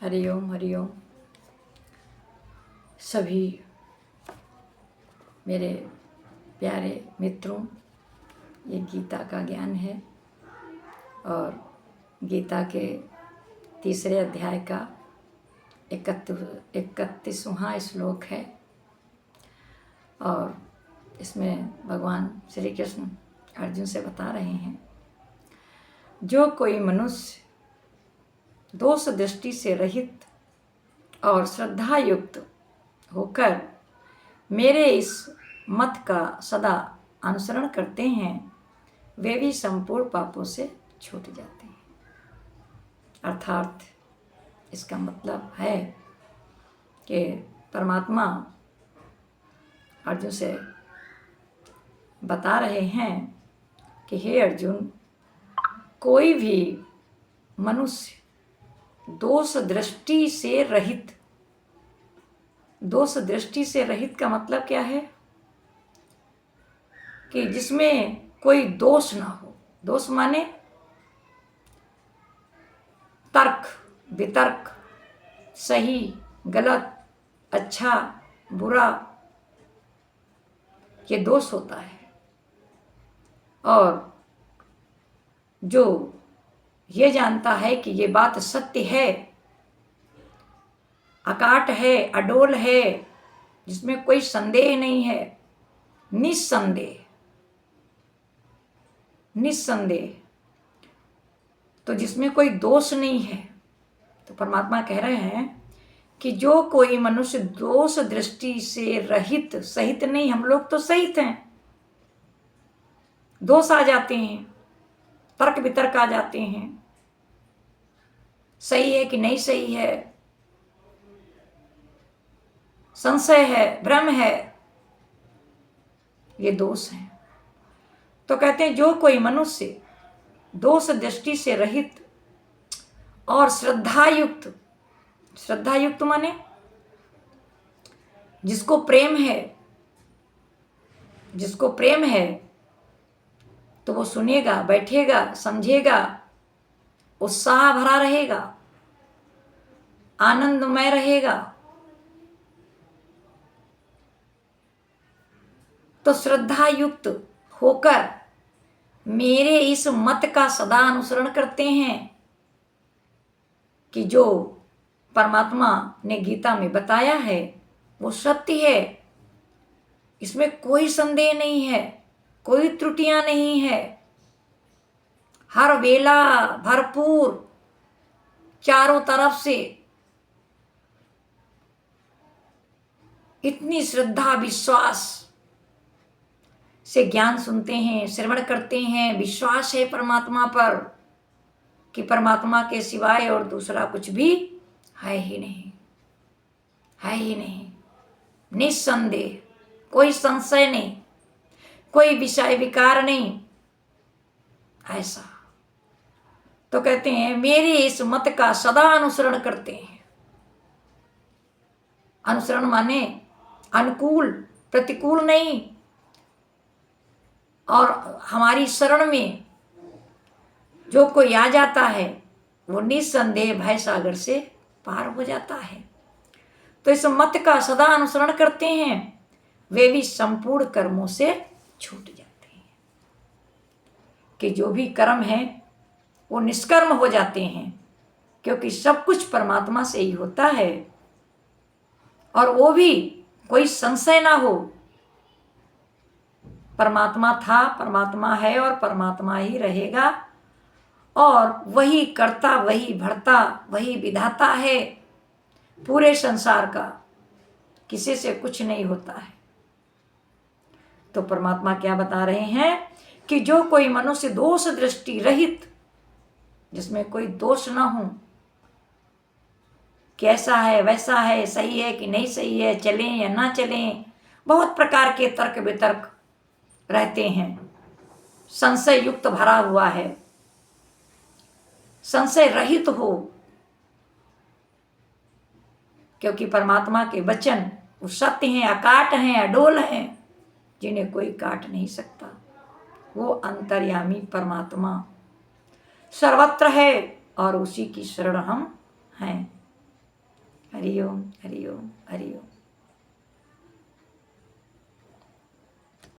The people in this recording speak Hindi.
हरिओम हरिओम। सभी मेरे प्यारे मित्रों, ये गीता का ज्ञान है और गीता के तीसरे अध्याय का 31वां श्लोक है। और इसमें भगवान श्री कृष्ण अर्जुन से बता रहे हैं, जो कोई मनुष्य दोष दृष्टि से रहित और श्रद्धा युक्त होकर मेरे इस मत का सदा अनुसरण करते हैं, वे भी संपूर्ण पापों से छूट जाते हैं। अर्थात इसका मतलब है कि परमात्मा अर्जुन से बता रहे हैं कि हे अर्जुन, कोई भी मनुष्य दोष दृष्टि से रहित, दोष दृष्टि से रहित का मतलब क्या है कि जिसमें कोई दोष ना हो। दोष माने तर्क वितर्क, सही गलत, अच्छा बुरा, ये दोष होता है। और जो ये जानता है कि ये बात सत्य है, अकाट है, अडोल है, जिसमें कोई संदेह नहीं है, निस्संदेह, तो जिसमें कोई दोष नहीं है, तो परमात्मा कह रहे हैं कि जो कोई मनुष्य दोष दृष्टि से रहित, सहित नहीं, हम लोग तो सहित हैं, दोष आ जाते हैं, तर्क वितर्क आ जाते हैं, सही है कि नहीं सही है, संशय है, भ्रम है, ये दोष है। तो कहते हैं जो कोई मनुष्य दोष दृष्टि से रहित और श्रद्धा युक्त माने जिसको प्रेम है, तो वो सुनेगा, बैठेगा, समझेगा, उत्साह भरा रहेगा, आनंदमय रहेगा। तो श्रद्धा युक्त होकर मेरे इस मत का सदा अनुसरण करते हैं कि जो परमात्मा ने गीता में बताया है वो सत्य है, इसमें कोई संदेह नहीं है, कोई त्रुटियां नहीं है, हर वेला भरपूर, चारों तरफ से इतनी श्रद्धा विश्वास से ज्ञान सुनते हैं, श्रवण करते हैं, विश्वास है परमात्मा पर कि परमात्मा के सिवाय और दूसरा कुछ भी है ही नहीं, निस्संदेह, कोई संशय नहीं, कोई विषय विकार नहीं, ऐसा। तो कहते हैं मेरे इस मत का सदा अनुसरण करते हैं। अनुसरण माने अनुकूल प्रतिकूल नहीं, और हमारी शरण में जो कोई आ जाता है वो निस्संदेह भय सागर से पार हो जाता है। तो इस मत का सदा अनुसरण करते हैं, वे भी संपूर्ण कर्मों से छूट जाते हैं। कि जो भी कर्म है वो निष्कर्म हो जाते हैं, क्योंकि सब कुछ परमात्मा से ही होता है। और वो भी कोई संशय ना हो, परमात्मा था, परमात्मा है और परमात्मा ही रहेगा, और वही कर्ता, वही भर्ता, वही विधाता है पूरे संसार का, किसी से कुछ नहीं होता है। तो परमात्मा क्या बता रहे हैं कि जो कोई मनुष्य दोष दृष्टि रहित, जिसमें कोई दोष ना हो, कैसा है वैसा है, सही है कि नहीं सही है, चलें या ना चलें, बहुत प्रकार के तर्क वितर्क रहते हैं, संशय युक्त भरा हुआ है, संशय रहित हो, क्योंकि परमात्मा के वचन वो सत्य हैं, अकाट हैं, अडोल हैं, जिन्हें कोई काट नहीं सकता। वो अंतर्यामी परमात्मा सर्वत्र है और उसी की शरण हम हैं। हरिओम हरिओम हरिओम।